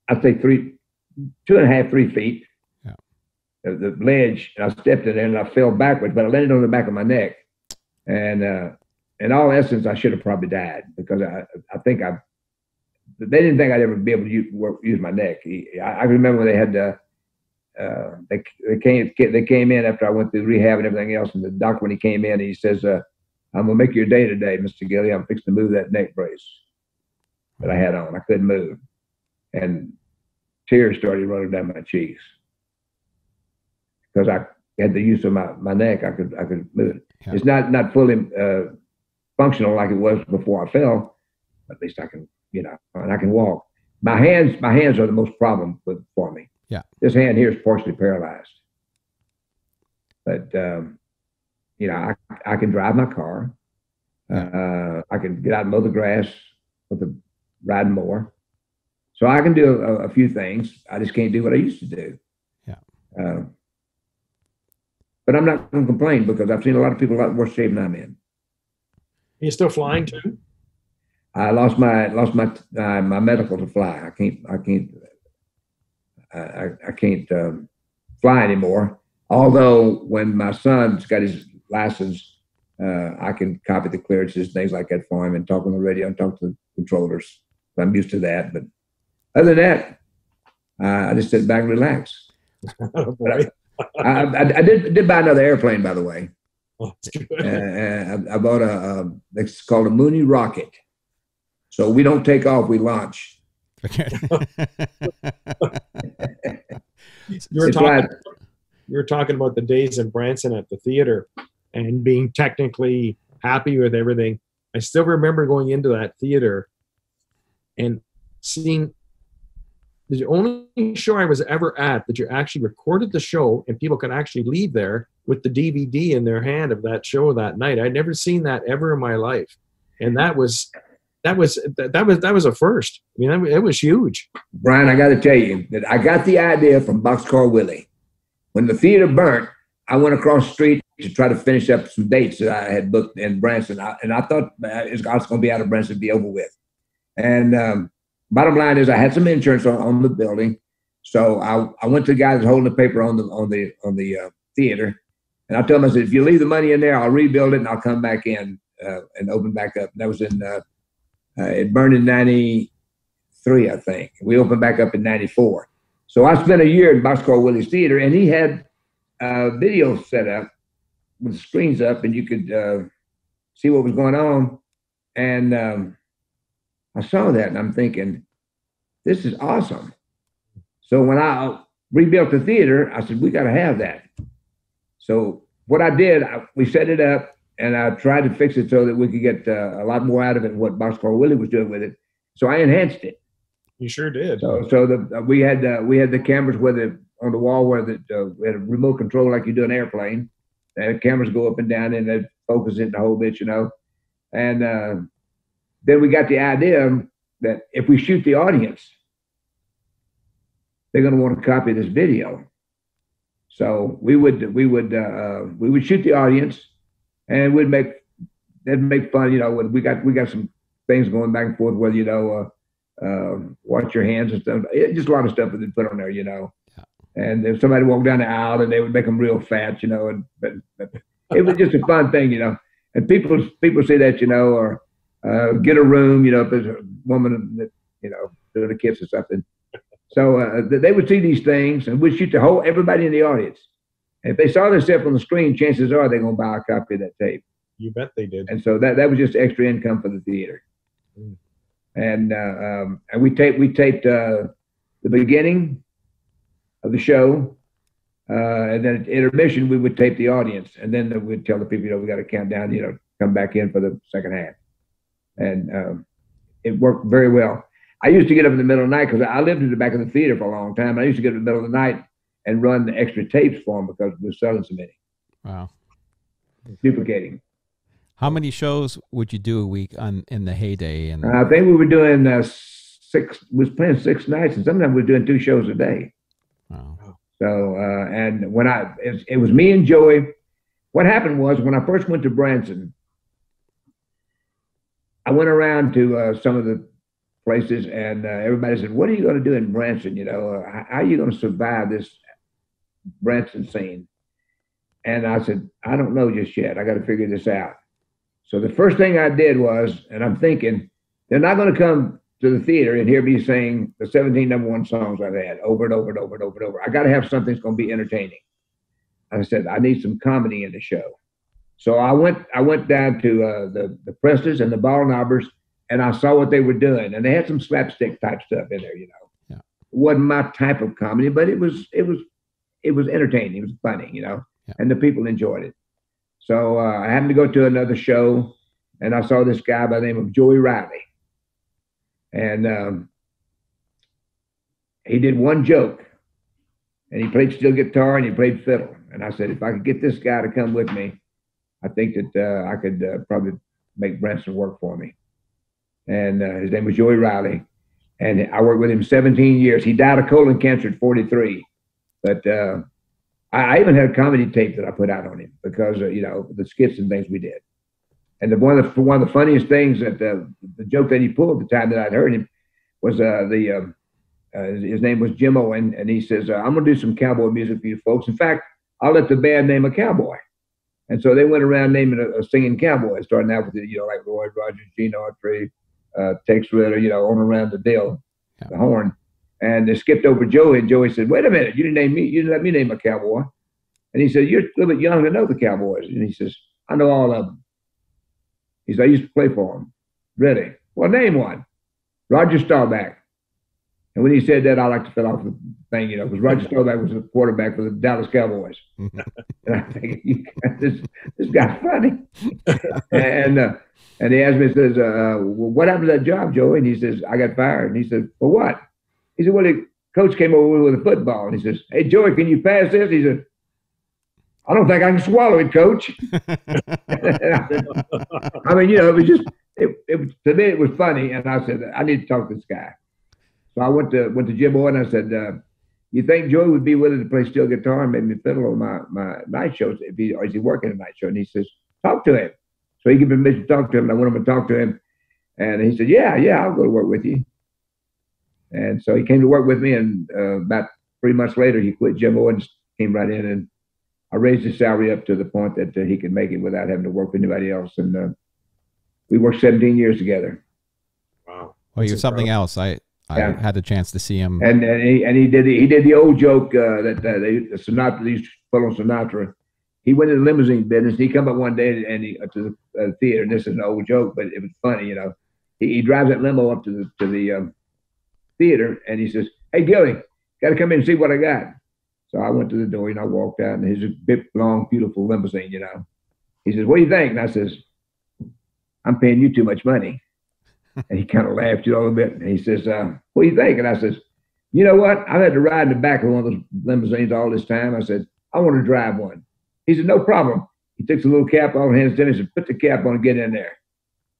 I'd say 2.5, 3 feet. Yeah. The ledge, and I stepped in there and I fell backwards, but I landed on the back of my neck. And in all essence, I should have probably died because I think they didn't think I'd ever be able to use my neck. I remember when they had they came in after I went through rehab and everything else, and the doctor, when he came in, he says, I'm going to make your day today, Mr. Gilley. I'm fixing to move that neck brace that I had on. I couldn't move. And tears started running down my cheeks because I had the use of my neck. I could move it. Yeah. It's not fully functional like it was before I fell. At least I can, and I can walk. My hands are the most problem for me. Yeah. This hand here is partially paralyzed. But, I can drive my car. I can get out and mow the grass with the riding mower. So I can do a few things. I just can't do what I used to do. Yeah. But I'm not going to complain because I've seen a lot of people a lot worse shape than I'm in. You're still flying too? I lost my medical to fly. I can't fly anymore. Although when my son's got his license, I can copy the clearances, things like that for him, and talk on the radio and talk to the controllers, So I'm used to that. But other than that, I just sit back and relax. Oh, boy. I did buy another airplane, by the way. Oh, that's good. I bought it's called a Mooney rocket. So we don't take off, we launch. Okay. You were talking about the days in Branson at the theater and being technically happy with everything. I still remember going into that theater and seeing the only show I was ever at that you actually recorded the show and people could actually leave there with the DVD in their hand of that show that night. I'd never seen that ever in my life. And that was a first. I mean, it was huge. Brian, I got to tell you that I got the idea from Boxcar Willie. When the theater burnt, I went across the street to try to finish up some dates that I had booked in Branson. And I thought I was going to be out of Branson to be over with. And bottom line is I had some insurance on the building. So I went to the guy that's holding the paper on the theater. And I told him, I said, if you leave the money in there, I'll rebuild it and I'll come back in and open back up. And that was it burned in 93, I think. We opened back up in 94. So I spent a year at Boxcar Willie's theater, and he had video set up with the screens up, and you could see what was going on. And I saw that, and I'm thinking, this is awesome. So when I rebuilt the theater, I said, we got to have that. So what I did, we set it up, and I tried to fix it so that we could get a lot more out of it than what Boxcar Willie was doing with it. So I enhanced it. You sure did. So we had the cameras on the wall where we had a remote control like you do an airplane. And the cameras go up and down and they focus it the whole bit, you know. And then we got the idea that if we shoot the audience, they're going to want to copy this video. So we would shoot the audience, and they'd make fun, you know. We got some things going back and forth, whether you know. Watch your hands and stuff. Just a lot of stuff that they put on there, you know. Yeah. And if somebody walked down the aisle and they would make them real fat, you know, but it was just a fun thing, you know. And people say that, you know, or get a room, you know, if there's a woman that, you know, doing a kiss or something. So they would see these things, and we'd shoot everybody in the audience. And if they saw themselves on the screen, chances are they're going to buy a copy of that tape. You bet they did. And so that was just extra income for the theater. Mm. And we taped the beginning of the show, and then at intermission we would tape the audience, and then we'd tell the people, you know, we got to count down, you know, come back in for the second half, and it worked very well. I used to get up in the middle of the night because I lived in the back of the theater for a long time. I used to get up in the middle of the night and run the extra tapes for them because we were selling so many. Wow, duplicating. How many shows would you do a week in the heyday? And I think we were doing six. We was playing 6 nights, and sometimes we were doing 2 shows a day. Wow. So and when it was me and Joey. What happened was when I first went to Branson, I went around to some of the places, and everybody said, "What are you going to do in Branson? You know, how are you going to survive this Branson scene?" And I said, "I don't know just yet. I got to figure this out." So the first thing I did was, and I'm thinking, they're not going to come to the theater and hear me sing the 17 #1 songs I've had over and over and over and over and over. I got to have something that's going to be entertaining. I said, I need some comedy in the show. So I went down to the Prestas and the Ball Knobbers, and I saw what they were doing, and they had some slapstick type stuff in there, you know. Yeah. It wasn't my type of comedy, but it was entertaining. It was funny, you know, yeah. And the people enjoyed it. So I happened to go to another show, and I saw this guy by the name of Joey Riley. And he did one joke, and he played steel guitar and he played fiddle. And I said, if I could get this guy to come with me, I think that I could probably make Branson work for me. And his name was Joey Riley. And I worked with him 17 years. He died of colon cancer at 43. But I even had a comedy tape that I put out on him because, you know, the skits and things we did. And one of the funniest things that the joke that he pulled at the time that I'd heard him was his name was Jim Owen, and he says, I'm going to do some cowboy music for you folks. In fact, I'll let the band name a cowboy. And so they went around naming a singing cowboy, starting out with, you know, like Roy Rogers, Gene Autry, Tex Ritter, on around the deal, the horn. And they skipped over Joey, and Joey said, "Wait a minute, you didn't name me. You didn't let me name a cowboy." And he said, "You're a little bit young to know the Cowboys." And he says, "I know all of them." He said, "I used to play for them." "Really? Well, name one." "Roger Staubach." And when he said that, I like to fill off the thing, because Roger Staubach was the quarterback for the Dallas Cowboys. And I think, this guy's funny. And he asked me, he says, "Well, what happened to that job, Joey?" And he says, "I got fired." And he said, "For what?" He said, "Well, the coach came over with a football." And he says, "Hey, Joey, can you pass this?" He said, "I don't think I can swallow it, coach." I mean, it was just, to me, it was funny. And I said, I need to talk to this guy. So I went to Jim Boyd, and I said, "You think Joey would be willing to play steel guitar and maybe fiddle on my night shows? Or is he working a night show?" And he says, "Talk to him." So he gave me permission to talk to him. And I went over and talked to him. And he said, yeah, I'll go to work with you. And so he came to work with me. And about 3 months later, he quit Jim Boyd and came right in. And I raised his salary up to the point that he could make it without having to work for anybody else. And we worked 17 years together. Wow. Well, you're something else. I had the chance to see him. And he did the old joke that Sinatra, these fellow Sinatra, he went in the limousine business. He come up one day and he up to the theater, and this is an old joke, but it was funny, He drives that limo up to the theater, and he says, "Hey, Gilley, got to come in and see what I got." So I went to the door, and I walked out, and he's a big, long, beautiful limousine, He says, "What do you think?" And I says, "I'm paying you too much money." And he kind of laughed a little bit, and he says, "What do you think?" And I says, "You know what? I've had to ride in the back of one of those limousines all this time." I said, "I want to drive one." He said, "No problem." He takes a little cap off and hands it to me and said, "Put the cap on and get in there."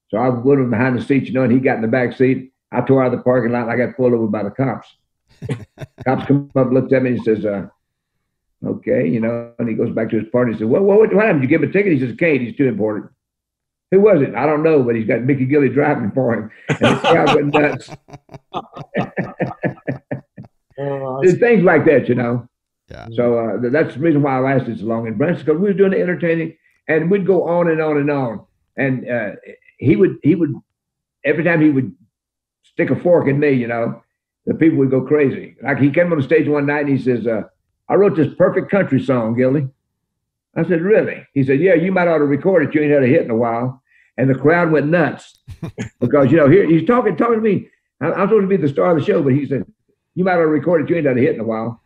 So I went him behind the seat, and he got in the back seat. I tore out of the parking lot, and I got pulled over by the cops. Cops come up, looked at me, and he says, "Okay," and he goes back to his party. He said, what happened? You give him a ticket? He says, "Can't. He's too important." "Who was it?" "I don't know, but he's got Mickey Gilley driving for him." And the crowd went nuts. There's things like that, Yeah. So that's the reason why I lasted so long in Branson, because we were doing the entertaining, and we'd go on and on and on. And he would every time he would stick a fork in me, the people would go crazy. Like he came on the stage one night and he says, "I wrote this perfect country song, Gilley." I said, "Really?" He said, "Yeah, you might ought to record it. You ain't had a hit in a while." And the crowd went nuts because, here he's talking to me. I'm supposed to be the star of the show, but he said, "You might ought to record it. You ain't had a hit in a while."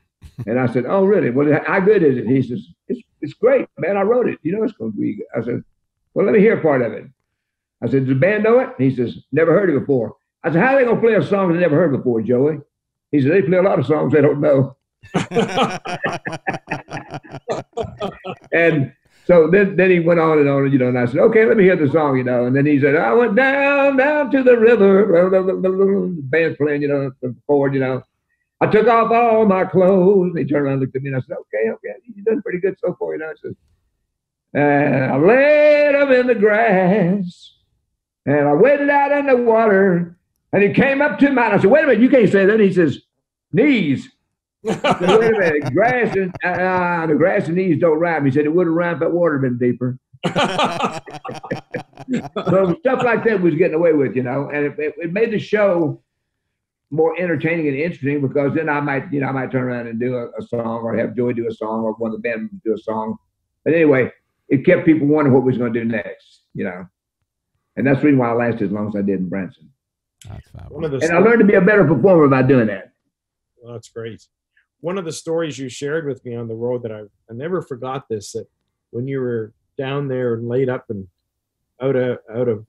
And I said, "Oh, really? Well, how good is it?" He says, It's great, man. I wrote it. It's going to be good." I said, "Well, let me hear part of it." I said, "Does the band know it?" And he says, "Never heard it before." I said, "How are they going to play a song they never heard before, Joey?" He said, "They play a lot of songs they don't know." And so then he went on, and I said, "Okay, let me hear the song, And then he said, "I went down to the river," the band's playing, the chord, "I took off all my clothes." And he turned around and looked at me, and I said, okay, you've done pretty good so far, I said, "And I laid him in the grass, and I waded out in the water, and he came up to mine." I said, "Wait a minute, you can't say that." He says, "Knees." I said, "Wait a minute, grass and the grass and knees don't rhyme." He said, "It would have rhymed if that water had been deeper." So stuff like that was getting away with, and it made the show more entertaining and interesting, because then I might turn around and do a song, or have Joey do a song, or one of the band do a song. But anyway, it kept people wondering what we was going to do next, and that's the reason why I lasted as long as I did in Branson. That's fabulous. And I learned to be a better performer by doing that. Well, that's great. One of the stories you shared with me on the road that I never forgot this, that when you were down there and laid up and out of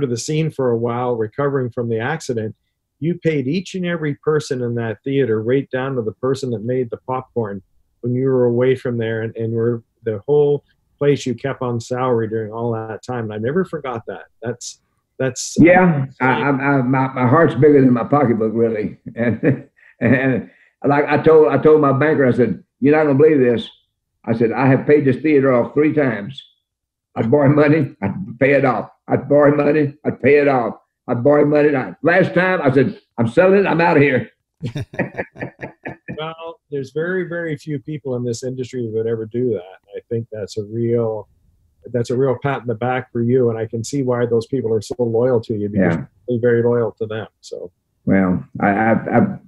the scene for a while, recovering from the accident, you paid each and every person in that theater, right down to the person that made the popcorn, when you were away from there, and were the whole place you kept on salary during all that time. And I never forgot that. That's yeah. My heart's bigger than my pocketbook, really. And like I told my banker, I said, "You're not gonna believe this." I said, "I have paid this theater off 3 times. I'd borrow money, I'd pay it off. I'd borrow money, I'd pay it off. I'd borrow money." Last time I said, "I'm selling it, I'm out of here." Well, there's very, very few people in this industry who would ever do that. I think that's a real that's a real pat in the back for you. And I can see why those people are so loyal to you, because you're very loyal to them. So, well, I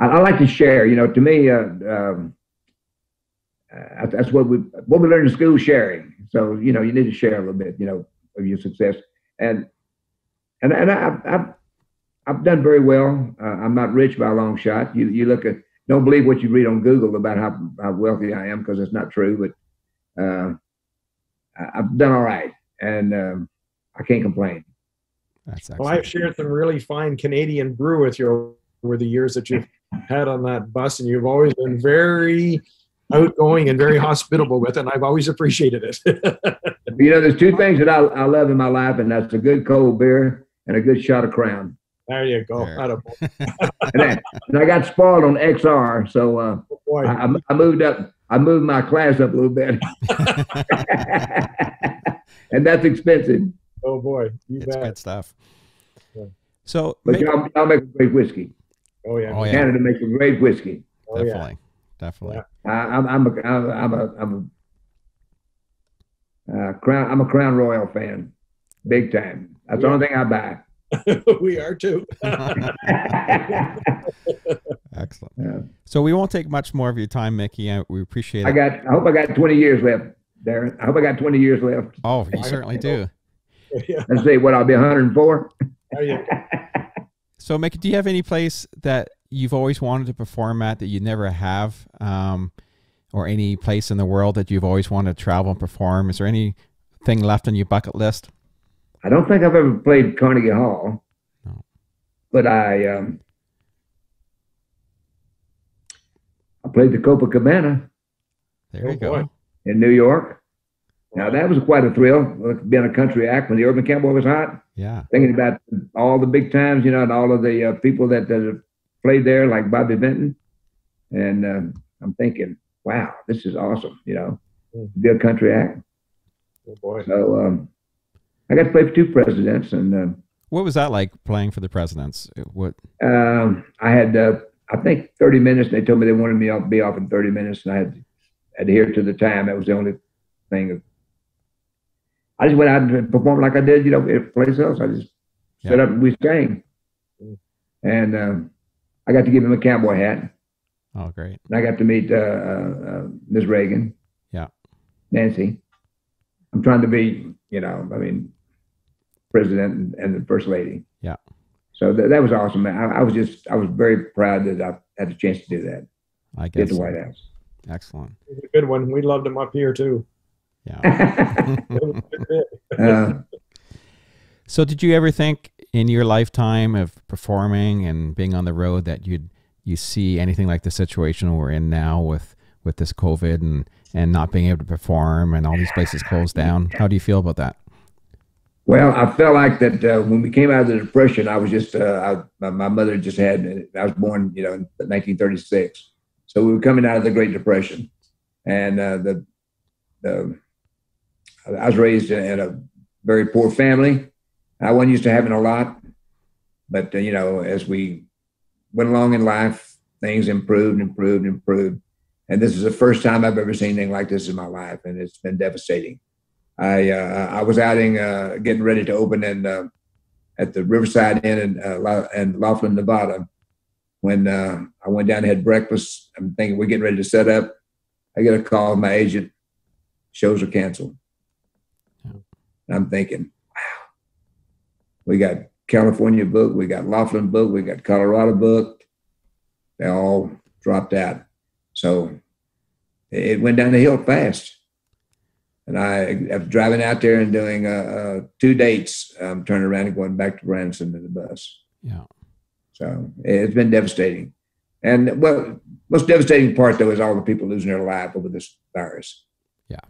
like to share. You know, to me, that's what we learn in school, sharing. So, you know, you need to share a little bit, you know, of your success. And I've done very well. I'm not rich by a long shot. You look at, don't believe what you read on Google about how wealthy I am, because it's not true. But I've done all right, and I can't complain. That's excellent. Well, I've shared some really fine Canadian brew with you over the years that you've had on that bus, and you've always been very outgoing and very hospitable with it, and I've always appreciated it. You know, there's two things that I love in my life, and that's a good cold beer and a good shot of Crown. There you go. And I got spoiled on XR, so I moved up. I moved my class up a little bit, and that's expensive. Oh boy, it's good stuff. Yeah. So, but y'all make great whiskey. Oh yeah, Canada makes a great whiskey. Oh, definitely. I'm a Crown Royal fan, big time. That's the only thing I buy. We are too. Excellent. Yeah. So we won't take much more of your time, Mickey. We appreciate it. I hope I got 20 years left, Darren. I hope I got 20 years left. Oh, you certainly do. Let's see, what, I'll be 104. So, Mickey, do you have any place that you've always wanted to perform at that you never have, or any place in the world that you've always wanted to travel and perform? Is there anything left on your bucket list? I don't think I've ever played Carnegie Hall, but I played the Copacabana. There you go. In New York. Now that was quite a thrill, being a country act when the Urban Cowboy was hot. Yeah. Thinking about all the big times, you know, and all of the people that played there, like Bobby Benton. And I'm thinking, wow, this is awesome, you know, be a country act. Oh boy. So I got to play for two presidents. And what was that like, playing for the presidents? What? I had, I think, 30 minutes. They told me they wanted me to be off in 30 minutes, and I had to adhere to the time. That was the only thing. I just went out and performed like I did, you know, every place else. I just set up and we sang. And I got to give him a cowboy hat. Oh, great. And I got to meet Ms. Reagan. Yeah. Nancy. I'm trying to be, you know, I mean, president and the first lady. Yeah. So that was awesome. I was very proud that I had the chance to do that. I guess. At the White House. Excellent. It was a good one. We loved him up here too. Yeah. So did you ever think in your lifetime of performing and being on the road that you see anything like the situation we're in now with this COVID and not being able to perform and all these places closed down? How do you feel about that? Well, I felt like that when we came out of the Depression, I was just, my mother just had, I was born, you know, in 1936. So we were coming out of the Great Depression. And I was raised in a very poor family. I wasn't used to having a lot. But, you know, as we went along in life, things improved. And this is the first time I've ever seen anything like this in my life. And it's been devastating. I was outing, getting ready to open at the Riverside Inn in Laughlin, Nevada. When I went down and had breakfast, I'm thinking we're getting ready to set up. I get a call from my agent, shows are canceled. Yeah. And I'm thinking, wow, we got California booked, we got Laughlin booked, we got Colorado booked. They all dropped out. So it went down the hill fast. And I was driving out there and doing 2 dates, turning around and going back to Branson in the bus. Yeah. So it's been devastating. And well, most devastating part though is all the people losing their life over this virus. Yeah.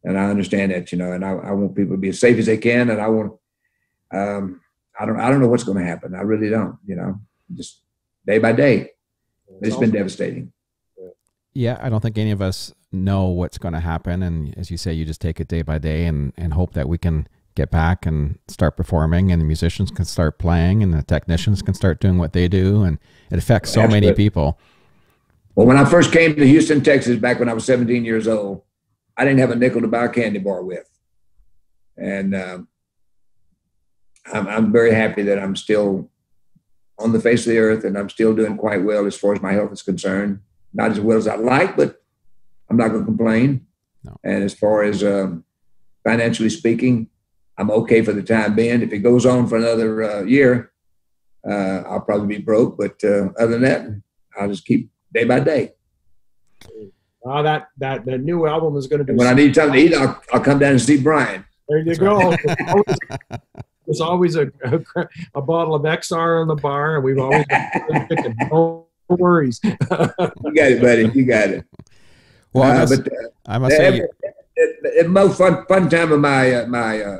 And I understand that, you know, and I want people to be as safe as they can. And I want, I don't know what's going to happen. I really don't, you know, just day by day. It's been devastating. Yeah, I don't think any of us know what's going to happen. And as you say, you just take it day by day and hope that we can get back and start performing and the musicians can start playing and the technicians can start doing what they do. And it affects so many people. Well, when I first came to Houston, Texas, back when I was 17 years old, I didn't have a nickel to buy a candy bar with. And I'm very happy that I'm still on the face of the earth, and I'm still doing quite well as far as my health is concerned. Not as well as I'd like, but I'm not going to complain. No. And as far as financially speaking, I'm okay for the time being. If it goes on for another year, I'll probably be broke. But other than that, I'll just keep day by day. That new album is going to be. And when I need something to eat, I'll come down and see Brian. There you go. There's always a bottle of XR in the bar, and we've always been no worries. You got it, buddy. You got it. Well, I must say, the most fun time of my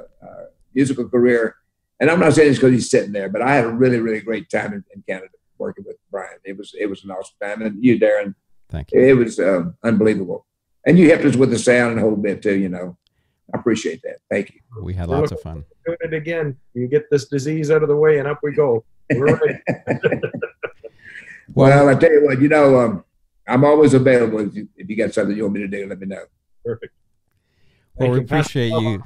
musical career, and I'm not saying this because he's sitting there, but I had a really, really great time in Canada working with Brian. It was an awesome time, and you, Darren. Thank you. It was unbelievable, and you helped us with the sound and a whole bit too. You know, I appreciate that. Thank you. We had lots of fun. Doing it again. You get this disease out of the way, and up we go. We're ready. Well, I tell you what, you know, I'm always available. If you got something you want me to do, let me know. Perfect. Well, we appreciate you.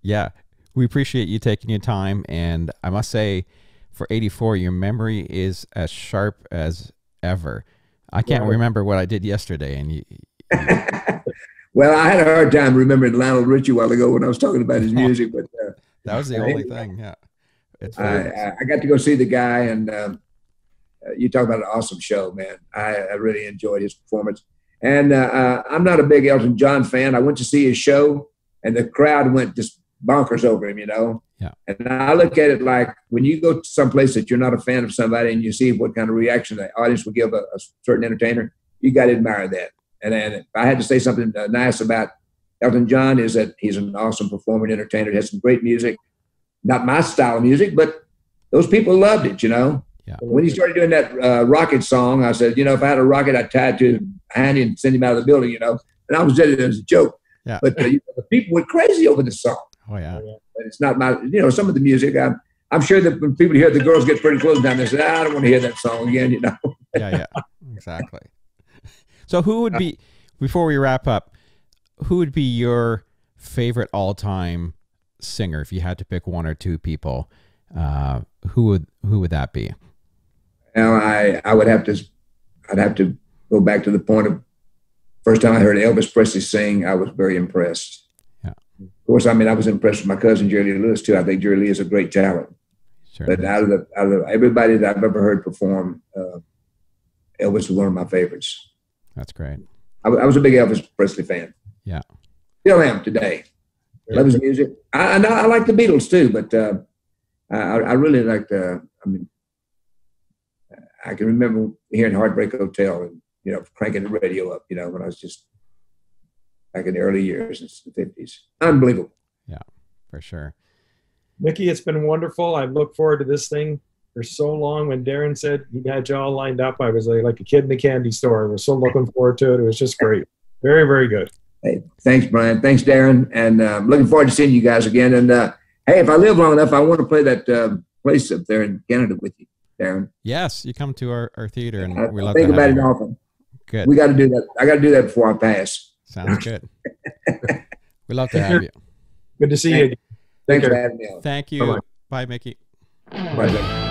Yeah, we appreciate you taking your time. And I must say, for 84, your memory is as sharp as ever. I can't remember what I did yesterday. And you well, I had a hard time remembering Lionel Richie a while ago when I was talking about his music. But that was the only thing. Yeah. I got to go see the guy, and you talk about an awesome show, man. I really enjoyed his performance. And I'm not a big Elton John fan. I went to see his show, and the crowd went just bonkers over him, you know? Yeah. And I look at it like when you go to someplace that you're not a fan of somebody and you see what kind of reaction the audience will give a certain entertainer, you got to admire that. And then if I had to say something nice about Elton John, is that he's an awesome performer and entertainer. He has some great music. Not my style of music, but those people loved it, you know? Yeah. When he started doing that rocket song, I said, you know, if I had a rocket, I'd tie it to his hand and send him out of the building, you know. And I was doing it as a joke. Yeah. But the people went crazy over the song. Oh, yeah. But it's not my, you know, some of the music, I'm sure that when people hear the girls get pretty close down, they say, I don't want to hear that song again, you know. Yeah, exactly. So who would be, before we wrap up, who would be your favorite all-time singer if you had to pick one or two people? Who would that be? Now I'd have to go back to the point of first time I heard Elvis Presley sing, I was very impressed. Yeah. Of course, I mean, I was impressed with my cousin Jerry Lewis too. I think Jerry Lee is a great talent. Sure. But out of everybody that I've ever heard perform, Elvis was one of my favorites. That's great. I was a big Elvis Presley fan. Yeah. Still am today. Love his music. I like the Beatles too, but I really liked. I mean, I can remember hearing Heartbreak Hotel and, you know, cranking the radio up, you know, when I was just back in the early years, in the 50s. Unbelievable. Yeah, for sure. Mickey, it's been wonderful. I've looked forward to this thing for so long. When Darren said he had you all lined up, I was like a kid in the candy store. I was so looking forward to it. It was just great. Very, very good. Hey, thanks, Brian. Thanks, Darren. And I'm looking forward to seeing you guys again. And hey, if I live long enough, I want to play that place up there in Canada with you, Darren. Yes, you come to our theater, and we love to think about it often. Good. We got to do that. I got to do that before I pass. Sounds good. We love to have you. Good to see you. Thanks for having me on. Thank you. Bye-bye. Bye, Mickey. Bye.